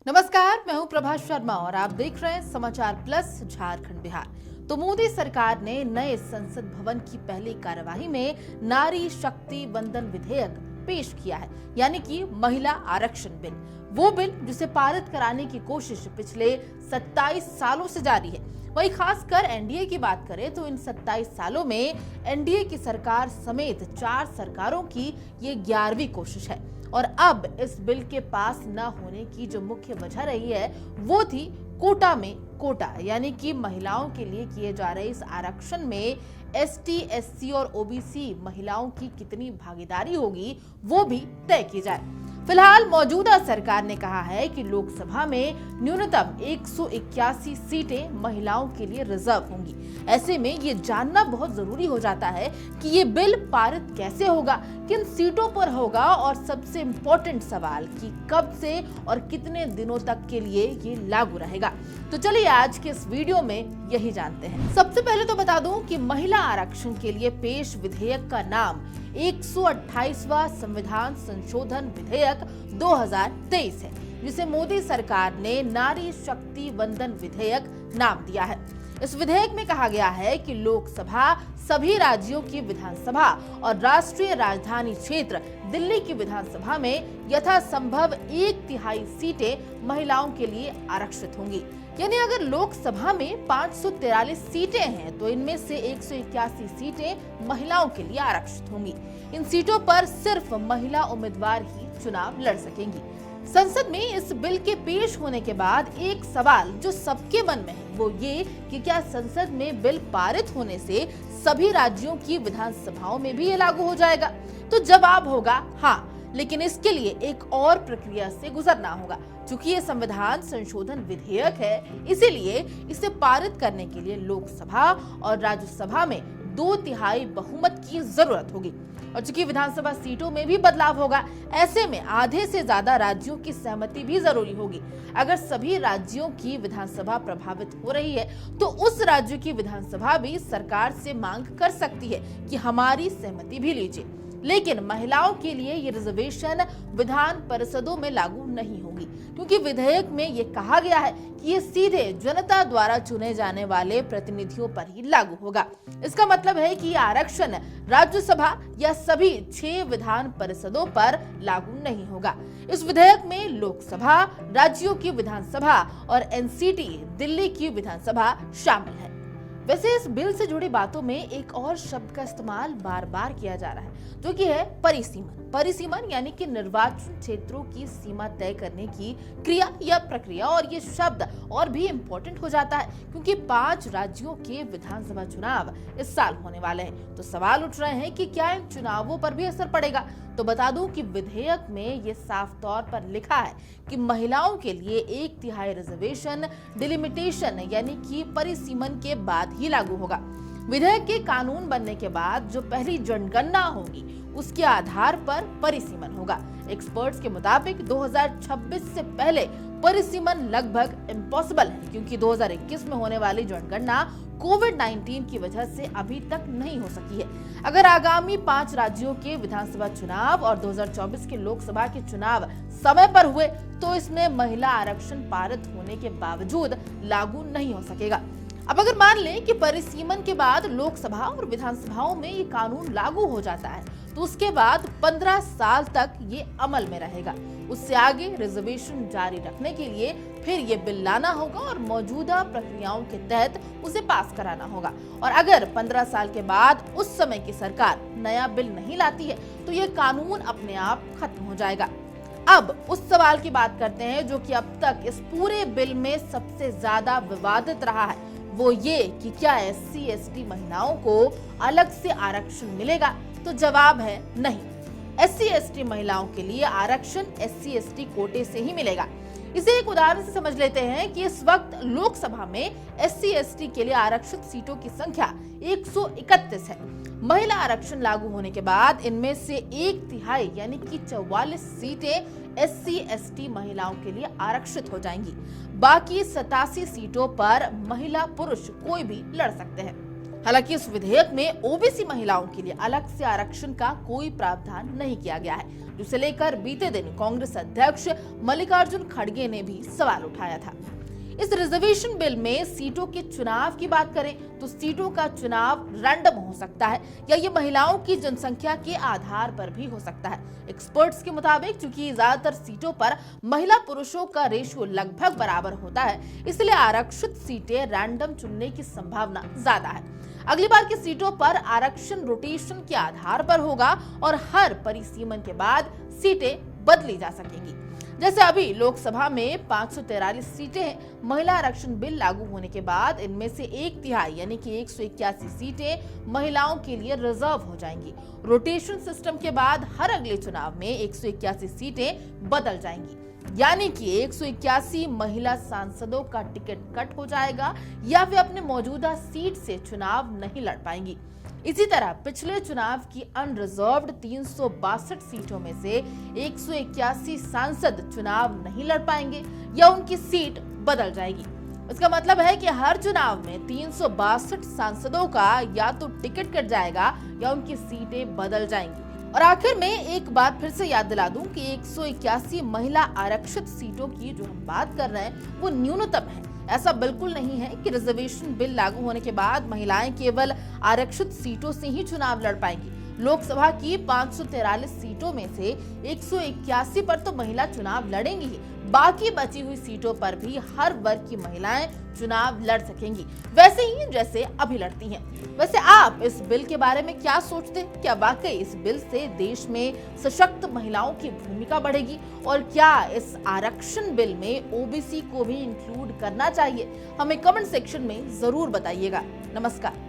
नमस्कार, मैं हूं प्रभा शर्मा और आप देख रहे हैं समाचार प्लस झारखंड बिहार। तो मोदी सरकार ने नए संसद भवन की पहली कार्यवाही में नारी शक्ति वंदन विधेयक पेश किया है, यानी कि महिला आरक्षण बिल। वो बिल जिसे पारित कराने की कोशिश पिछले 27 सालों से जारी है। वहीं खासकर एनडीए की बात करें तो इन 27 सालों में एनडीए की सरकार समेत 4 सरकारों की ये 11वीं कोशिश है। और अब इस बिल के पास न होने की जो मुख्य वजह रही है वो थी कोटा में कोटा, यानी कि महिलाओं के लिए किए जा रहे इस आरक्षण में एसटी, एससी और ओबीसी महिलाओं की कितनी भागीदारी होगी वो भी तय की जाए। फिलहाल मौजूदा सरकार ने कहा है कि लोकसभा में न्यूनतम 181 सीटें महिलाओं के लिए रिजर्व होंगी। ऐसे में ये जानना बहुत जरूरी हो जाता है कि ये बिल पारित कैसे होगा, किन सीटों पर होगा और सबसे इम्पोर्टेंट सवाल कि कब से और कितने दिनों तक के लिए ये लागू रहेगा। तो चलिए आज के इस वीडियो में यही जानते हैं। सबसे पहले तो बता दूं कि महिला आरक्षण के लिए पेश विधेयक का नाम 128वां संविधान संशोधन विधेयक 2023 है, जिसे मोदी सरकार ने नारी शक्ति वंदन विधेयक नाम दिया है। इस विधेयक में कहा गया है कि लोकसभा सभी राज्यों की विधानसभा और राष्ट्रीय राजधानी क्षेत्र दिल्ली की विधानसभा में यथासंभव 1/3 सीटें महिलाओं के लिए आरक्षित होंगी। यानी अगर लोकसभा में 543 सीटें हैं तो इनमें से 181 सीटें महिलाओं के लिए आरक्षित होंगी। इन सीटों पर सिर्फ महिला उम्मीदवार ही चुनाव लड़ सकेंगी। संसद में इस बिल के पेश होने के बाद एक सवाल जो सबके मन में है वो ये कि क्या संसद में बिल पारित होने से सभी राज्यों की विधानसभाओं में भी ये लागू हो जाएगा? तो जवाब होगा हाँ, लेकिन इसके लिए एक और प्रक्रिया से गुजरना होगा। चूंकि ये संविधान संशोधन विधेयक है, इसीलिए इसे पारित करने के लिए लोकसभा और राज्यसभा में 2/3 बहुमत की जरूरत होगी। और चूंकि विधानसभा सीटों में भी बदलाव होगा, ऐसे में आधे से ज्यादा राज्यों की सहमति भी जरूरी होगी। अगर सभी राज्यों की विधानसभा प्रभावित हो रही है तो उस राज्य की विधानसभा भी सरकार से मांग कर सकती है कि हमारी सहमति भी लीजिए। लेकिन महिलाओं के लिए ये रिजर्वेशन विधान परिषदों में लागू नहीं होगी, क्योंकि विधेयक में ये कहा गया है कि ये सीधे जनता द्वारा चुने जाने वाले प्रतिनिधियों पर ही लागू होगा। इसका मतलब है कि आरक्षण राज्यसभा या सभी 6 विधान परिषदों पर लागू नहीं होगा। इस विधेयक में लोकसभा, राज्यों की विधानसभा और एनसीटी दिल्ली की विधानसभा शामिल है। वैसे इस बिल से जुड़ी बातों में एक और शब्द का इस्तेमाल बार बार किया जा रहा है, जो कि है परिसीमन। परिसीमन यानी कि निर्वाचन क्षेत्रों की सीमा तय करने की क्रिया या प्रक्रिया। और ये शब्द और भी इम्पोर्टेंट हो जाता है क्योंकि 5 राज्यों के विधानसभा चुनाव इस साल होने वाले हैं। तो सवाल उठ रहे हैं कि क्या इन चुनावों पर भी असर पड़ेगा? तो बता दूं कि विधेयक में ये साफ तौर पर लिखा है कि महिलाओं के लिए 1/3 रिजर्वेशन डिलिमिटेशन यानी कि परिसीमन के बाद ही लागू होगा। विधेयक के कानून बनने के बाद जो पहली जनगणना होगी उसके आधार पर परिसीमन होगा। एक्सपर्ट्स के मुताबिक 2026 से पहले परिसीमन लगभग इम्पॉसिबल है, क्योंकि 2021 में होने वाली जनगणना कोविड-19 की वजह से अभी तक नहीं हो सकी है। अगर आगामी 5 राज्यों के विधानसभा चुनाव और 2024 के लोकसभा के चुनाव समय पर हुए तो इसमें महिला आरक्षण पारित होने के बावजूद लागू नहीं हो सकेगा। अब अगर मान लें कि परिसीमन के बाद लोकसभा और विधानसभाओं में ये कानून लागू हो जाता है तो उसके बाद 15 साल तक ये अमल में रहेगा। उससे आगे रिजर्वेशन जारी रखने के लिए फिर ये बिल लाना होगा और मौजूदा प्रक्रियाओं के तहत उसे पास कराना होगा। और अगर 15 साल के बाद उस समय की सरकार नया बिल नहीं लाती है तो ये कानून अपने आप खत्म हो जाएगा। अब उस सवाल की बात करते हैं जो कि अब तक इस पूरे बिल में सबसे ज्यादा विवादित रहा है, वो ये कि क्या एससी, एसटी महिलाओं को अलग से आरक्षण मिलेगा? तो जवाब है नहीं। एससी, एसटी महिलाओं के लिए आरक्षण एससी, एसटी कोटे से ही मिलेगा। इसे एक उदाहरण से समझ लेते हैं कि इस वक्त लोकसभा में एससी, एसटी के लिए आरक्षित सीटों की संख्या 131 है। महिला आरक्षण लागू होने के बाद इनमें से 1/3 यानी कि 44 सीटें एससी, एसटी महिलाओं के लिए आरक्षित हो जाएंगी। बाकी 87 सीटों पर महिला पुरुष कोई भी लड़ सकते हैं। हालांकि इस विधेयक में ओबीसी महिलाओं के लिए अलग से आरक्षण का कोई प्रावधान नहीं किया गया है, जिसे लेकर बीते दिन कांग्रेस अध्यक्ष मल्लिकार्जुन खड़गे ने भी सवाल उठाया था। इस रिजर्वेशन बिल में सीटों के चुनाव की बात करें तो सीटों का चुनाव रैंडम हो सकता है या ये महिलाओं की जनसंख्या के आधार पर भी हो सकता है। एक्सपर्ट्स के मुताबिक चूंकि ज्यादातर सीटों पर महिला पुरुषों का रेशियो लगभग बराबर होता है, इसलिए आरक्षित सीटें रैंडम चुनने की संभावना ज्यादा है। अगली बार की सीटों पर आरक्षण रोटेशन के आधार पर होगा और हर परिसीमन के बाद सीटें बदली जा सकेंगी। जैसे अभी लोकसभा में 543 सीटें हैं। महिला आरक्षण बिल लागू होने के बाद इनमें से 1/3 यानी कि 181 सीटें महिलाओं के लिए रिजर्व हो जाएंगी। रोटेशन सिस्टम के बाद हर अगले चुनाव में 181 सीटें बदल जाएंगी, यानी कि 181 महिला सांसदों का टिकट कट हो जाएगा या वे अपने मौजूदा सीट से चुनाव नहीं लड़ पाएंगी। इसी तरह पिछले चुनाव की अनरिजर्व्ड 362 सीटों में से 181 सांसद चुनाव नहीं लड़ पाएंगे या उनकी सीट बदल जाएगी। इसका मतलब है कि हर चुनाव में 362 सांसदों का या तो टिकट कट जाएगा या उनकी सीटें बदल जाएंगी। और आखिर में एक बात फिर से याद दिला दूं कि 181 महिला आरक्षित सीटों की जो हम बात कर रहे हैं वो न्यूनतम है। ऐसा बिल्कुल नहीं है कि रिजर्वेशन बिल लागू होने के बाद महिलाएं केवल आरक्षित सीटों से ही चुनाव लड़ पाएंगी। लोकसभा की 543 सीटों में से 181 पर तो महिला चुनाव लड़ेंगी ही, बाकी बची हुई सीटों पर भी हर वर्ग की महिलाएं चुनाव लड़ सकेंगी, वैसे ही जैसे अभी लड़ती हैं। वैसे आप इस बिल के बारे में क्या सोचते हैं? क्या वाकई इस बिल से देश में सशक्त महिलाओं की भूमिका बढ़ेगी और क्या इस आरक्षण बिल में ओबीसी को भी इंक्लूड करना चाहिए? हमें कमेंट सेक्शन में जरूर बताइएगा। नमस्कार।